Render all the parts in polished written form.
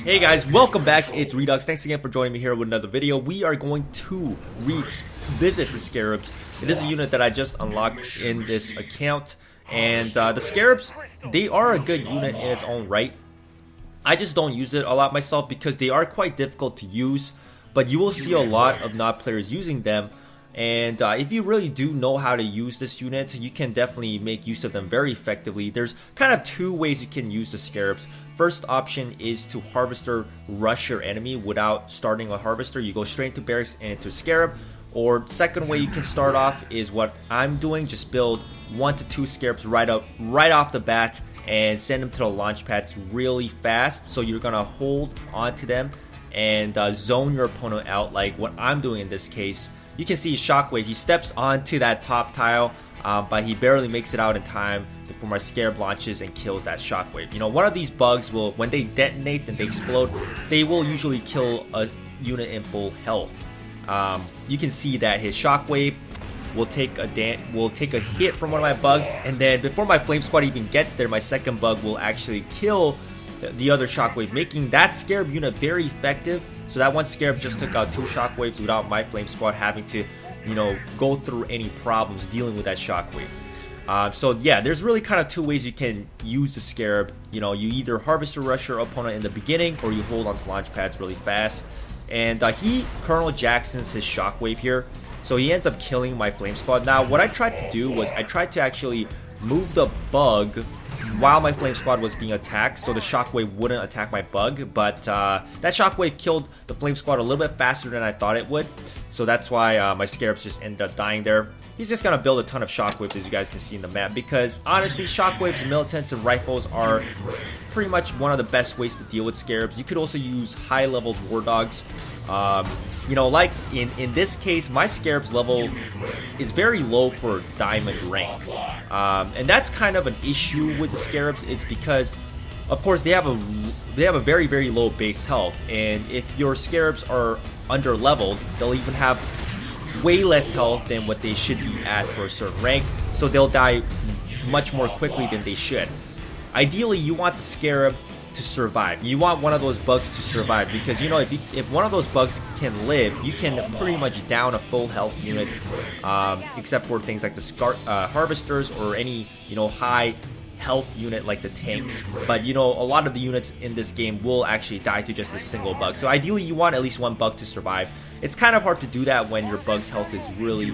Hey guys, welcome back. It's Redux. Thanks again for joining me here with another video. We are going to revisit the Scarabs. It is a unit that I just unlocked in this account, and the Scarabs, they are a good unit in its own right. I just don't use it a lot myself because they are quite difficult to use, but you will see a lot of NOD players using them. And if you really do know how to use this unit, you can definitely make use of them very effectively. There's kind of two ways you can use the Scarabs. First option is to Harvester rush your enemy without starting a Harvester. You go straight into Barracks and into Scarab. Or second way you can start off is what I'm doing. Just build 1 to 2 Scarabs right off the bat and send them to the launch pads really fast. So you're going to hold onto them and zone your opponent out like what I'm doing in this case. You can see Shockwave, he steps onto that top tile, but he barely makes it out in time before my Scarab launches and kills that Shockwave. You know, one of these bugs will, when they detonate and they explode, they will usually kill a unit in full health. You can see that his Shockwave will take a hit from one of my bugs, and then before my Flame Squad even gets there, my second bug will actually kill the other Shockwave, making that Scarab unit very effective. So that one Scarab just took out 2 Shockwaves without my Flame Squad having to, you know, go through any problems dealing with that Shockwave. So yeah, there's really kind of 2 ways you can use the Scarab. You know, you either Harvester rush your opponent in the beginning, or you hold onto launch pads really fast. And he Colonel Jackson's his Shockwave here, so he ends up killing my Flame Squad. Now what I tried to do was I tried to actually move the bug while my Flame Squad was being attacked, so the Shockwave wouldn't attack my bug, but that Shockwave killed the Flame Squad a little bit faster than I thought it would, so that's why my Scarabs just ended up dying there. He's just gonna build a ton of Shockwaves, as you guys can see in the map, because honestly, Shockwaves, militants, and rifles are pretty much one of the best ways to deal with Scarabs. You could also use high-leveled War Dogs. You know, like in this case, my Scarab's level is very low for Diamond rank, and that's kind of an issue with the Scarabs. Is because, of course, they have a very low base health, and if your Scarabs are under leveled, they'll even have way less health than what they should be at for a certain rank, so they'll die much more quickly than they should. Ideally, you want the Scarab to survive. You want one of those bugs to survive, because you know, if one of those bugs can live, you can pretty much down a full health unit, except for things like the Harvesters or any, you know, high health unit like the tanks. But you know, a lot of the units in this game will actually die to just a single bug, so ideally you want at least one bug to survive. It's kind of hard to do that when your bug's health is really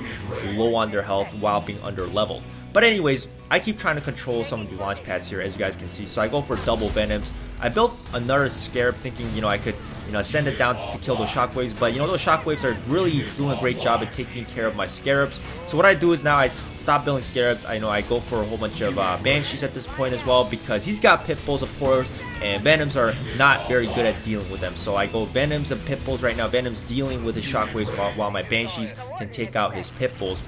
low on their health while being under leveled. But anyways, I keep trying to control some of the launch pads here, as you guys can see, so I go for double Venoms. I built another Scarab thinking, you know, I could, you know, send it down to kill those Shockwaves, but you know, those Shockwaves are really doing a great job at taking care of my Scarabs. So what I do is now I stop building Scarabs. I know I go for a whole bunch of Banshees at this point as well, because he's got Pit Bulls, of course, and Venoms are not very good at dealing with them. So I go Venoms and Pit Bulls right now. Venoms dealing with his Shockwaves while my Banshees can take out his Pit Bulls.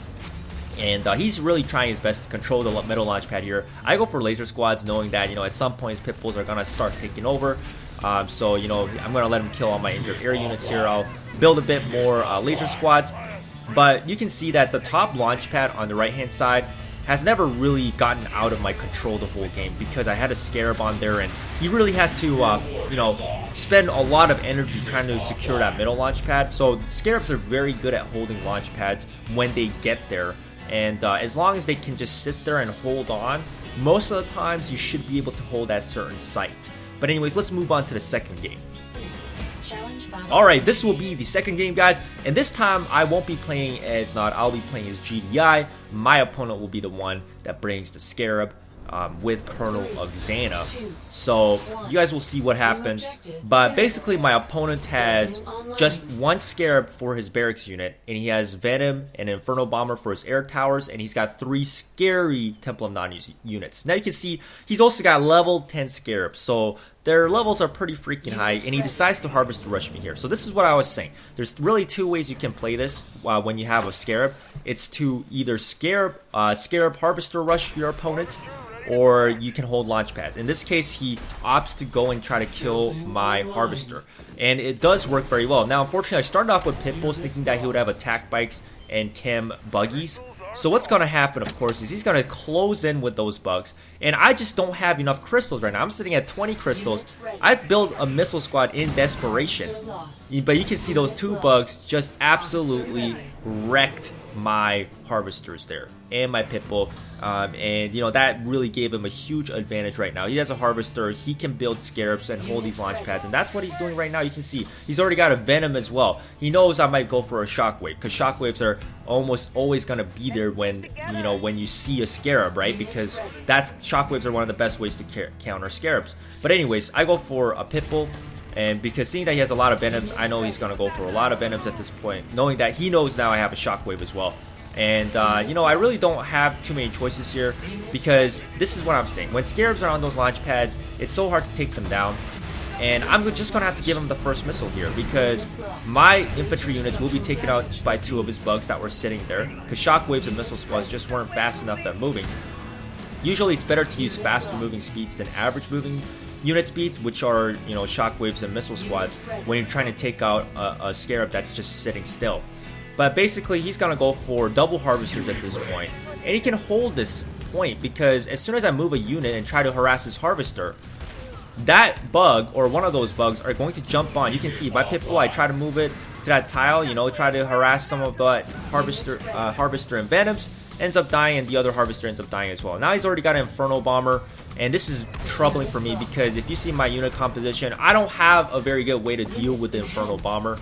And he's really trying his best to control the middle launch pad here. I go for laser squads, knowing that, you know, at some point his Pit Bulls are gonna start taking over. So you know, I'm gonna let him kill all my injured air units here. I'll build a bit more laser squads, but you can see that the top launch pad on the right hand side has never really gotten out of my control the whole game, because I had a Scarab on there, and he really had to you know, spend a lot of energy trying to secure that middle launch pad. So Scarabs are very good at holding launch pads when they get there. And as long as they can just sit there and hold on, most of the times you should be able to hold that certain site. But anyways, let's move on to the second game. Alright, this will be the second game, guys. And this time, I won't be playing as NOD, I'll be playing as GDI. My opponent will be the one that brings the Scarab with Colonel of Xana. So you guys will see what happens. But basically, my opponent has just 1 Scarab for his barracks unit, and he has Venom and Inferno Bomber for his air towers, and he's got 3 scary Temple of Nod units. Now you can see he's also got level 10 Scarabs, so their levels are pretty freaking high, and he decides to Harvest rush me here. So this is what I was saying. There's really 2 ways you can play this when you have a Scarab. It's to either Scarab Harvester rush your opponent, or you can hold launch pads. In this case, he opts to go and try to kill my Harvester, and it does work very well. Now, unfortunately, I started off with Pit Bulls thinking that he would have attack bikes and chem buggies, So what's going to happen, of course, is he's going to close in with those bugs. And I just don't have enough crystals right now. I'm sitting at 20 crystals. I built a missile squad in desperation. But you can see those 2 bugs just absolutely wrecked my harvesters there and my pitbull. And you know, that really gave him a huge advantage right now. He has a harvester, he can build scarabs and hold these launch pads, and that's what he's doing right now. You can see he's already got a venom as well. He knows I might go for a shockwave, because shockwaves are almost always going to be there when, you know, when you see a scarab, right? Because shockwaves are one of the best ways to counter scarabs. But anyways, I go for a pitbull. And because seeing that he has a lot of venoms, I know he's going to go for a lot of venoms at this point, knowing that he knows now I have a shockwave as well. And, you know, I really don't have too many choices here, because this is what I'm saying. When scarabs are on those launch pads, it's so hard to take them down. And I'm just going to have to give him the first missile here, because my infantry units will be taken out by 2 of his bugs that were sitting there, because shockwaves and missile squads just weren't fast enough at moving. Usually it's better to use faster moving speeds than average moving unit speeds, which are, you know, shockwaves and missile squads, when you're trying to take out a scarab that's just sitting still. But basically he's gonna go for double harvesters at this point, and he can hold this point, because as soon as I move a unit and try to harass his harvester, that bug or one of those bugs are going to jump on. You can see my pitbull, I try to move it to that tile, you know, try to harass some of the harvester and venoms, ends up dying, and the other harvester ends up dying as well. Now he's already got an Inferno Bomber, and this is troubling for me, because if you see my unit composition, I don't have a very good way to deal with the Inferno Bomber.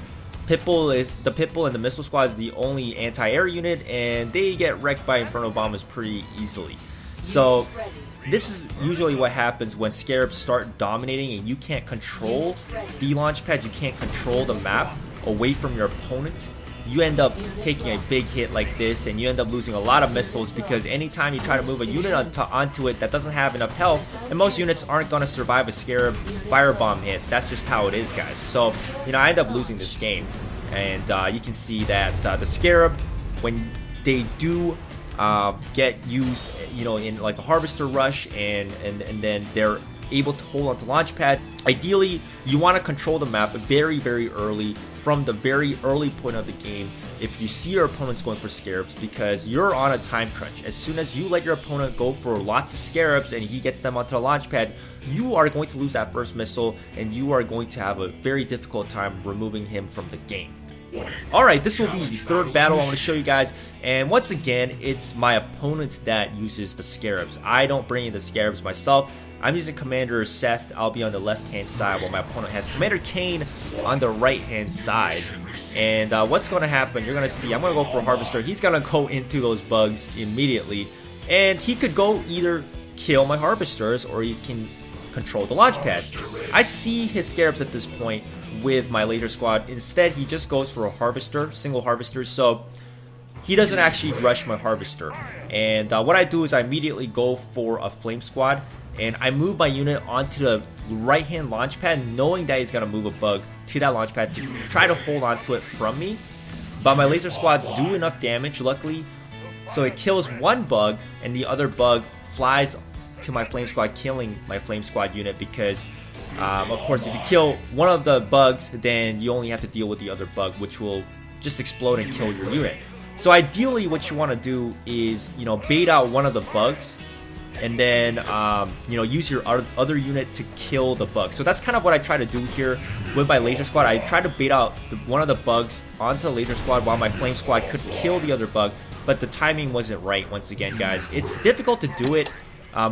The Pitbull and the Missile Squad is the only anti-air unit, and they get wrecked by Inferno Bombers pretty easily. So this is usually what happens when scarabs start dominating and you can't control the launch pads, you can't control the map away from your opponent. You end up taking a big hit like this, and you end up losing a lot of missiles, because anytime you try to move a unit onto it that doesn't have enough health, and most units aren't going to survive a scarab firebomb hit. That's just how it is, guys. So, you know, I end up losing this game. And you can see that the scarab, when they do get used, you know, in like a harvester rush, and then they're able to hold onto launch pad, ideally you want to control the map very, very early, from the very early point of the game, if you see your opponents going for scarabs, because you're on a time crunch. As soon as you let your opponent go for lots of scarabs and he gets them onto the launch pad, you are going to lose that first missile, and you are going to have a very difficult time removing him from the game. Alright, this will be the 3rd battle I want to show you guys, and once again, it's my opponent that uses the scarabs. I don't bring in the scarabs myself. I'm using Commander Seth. I'll be on the left-hand side, while my opponent has Commander Kane on the right-hand side. And what's going to happen, you're going to see, I'm going to go for a Harvester. He's going to go into those bugs immediately. And he could go either kill my Harvesters, or he can control the launch pad. I see his Scarabs at this point with my later squad. Instead, he just goes for a Harvester, single Harvester. So he doesn't actually rush my Harvester. And what I do is I immediately go for a Flame Squad, and I move my unit onto the right-hand launch pad, knowing that he's going to move a bug to that launch pad to try to hold on to it from me. But my laser squads do enough damage, luckily, so it kills one bug, and the other bug flies to my Flame Squad, killing my Flame Squad unit, because of course, if you kill one of the bugs, then you only have to deal with the other bug, which will just explode and kill your unit. So ideally, what you want to do is, you know, bait out one of the bugs, and then, you know, use your other unit to kill the bug. So that's kind of what I try to do here with my laser squad. I try to bait out one of the bugs onto the laser squad, while my flame squad could kill the other bug, but the timing wasn't right once again, guys. It's difficult to do it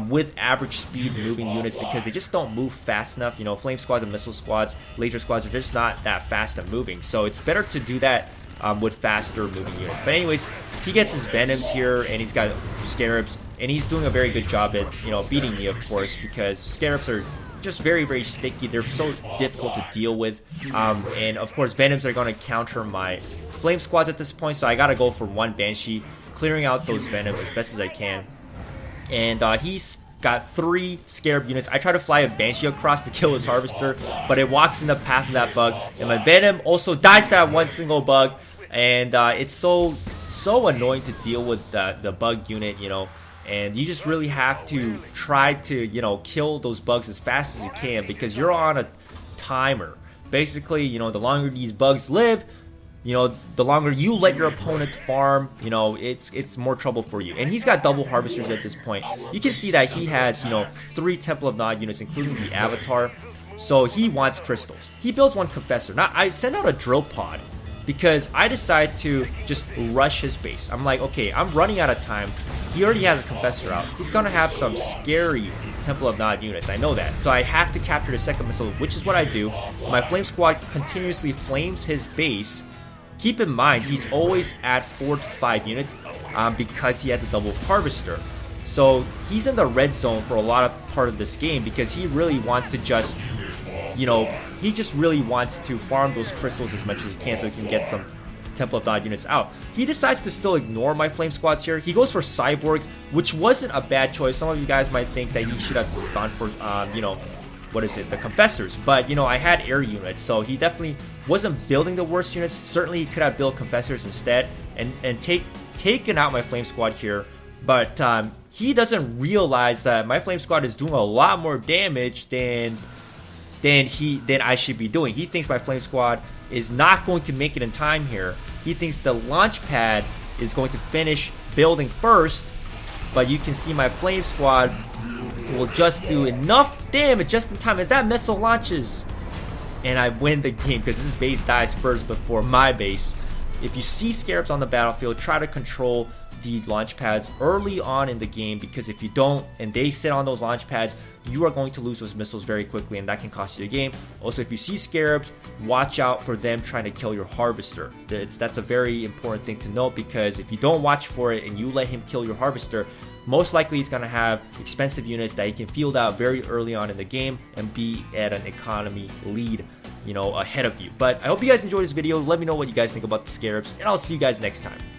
with average speed moving units, because they just don't move fast enough. You know, flame squads and missile squads, laser squads are just not that fast at moving. So it's better to do that with faster moving units. But anyways, he gets his venoms here, and he's got scarabs, and he's doing a very good job at, you know, beating me, of course, because scarabs are just very, very sticky. They're so difficult to deal with, and of course venoms are going to counter my flame squads at this point, so I gotta go for one Banshee, clearing out those venoms as best as I can. And he's got 3 scarab units. I try to fly a Banshee across to kill his Harvester, but it walks in the path of that bug, and my Venom also dies to that one single bug. And it's so annoying to deal with the bug unit, you know. And you just really have to try to, you know, kill those bugs as fast as you can, because you're on a timer. Basically, you know, the longer these bugs live, you know, the longer you let your opponent farm, you know, it's more trouble for you. And he's got double harvesters at this point. You can see that he has, you know, 3 Temple of Nod units, including the Avatar. So he wants crystals. He builds 1 Confessor. Now, I send out a drill pod because I decide to just rush his base. I'm like, okay, I'm running out of time. He already has a Confessor out. He's gonna have some scary Temple of Nod units. I know that. So I have to capture the second missile, which is what I do. My Flame Squad continuously flames his base. Keep in mind, he's always at 4 to 5 units because he has a double harvester. So he's in the red zone for a lot of part of this game because he really wants to just, you know, he just really wants to farm those crystals as much as he can so he can get some Temple of Nod units out. He decides to still ignore my Flame Squads here. He goes for Cyborgs, which wasn't a bad choice. Some of you guys might think that he should have gone for, you know, what is it, the Confessors. But, you know, I had air units, so he definitely wasn't building the worst units. Certainly, he could have built Confessors instead and taken out my Flame Squad here. But he doesn't realize that my Flame Squad is doing a lot more damage than I should be doing. He thinks my Flame Squad is not going to make it in time here. He thinks the launch pad is going to finish building first, but you can see my Flame Squad will just do enough damage just in time as that missile launches, and I win the game because this base dies first before my base. If you see Scarabs on the battlefield, try to control the launch pads early on in the game, because if you don't and they sit on those launch pads, you are going to lose those missiles very quickly and that can cost you the game. Also, if you see Scarabs, watch out for them trying to kill your harvester. That's a very important thing to note, because if you don't watch for it and you let him kill your harvester, most likely he's going to have expensive units that he can field out very early on in the game and be at an economy lead, you know, ahead of you. But I hope you guys enjoyed this video. Let me know what you guys think about the Scarabs, and I'll see you guys next time.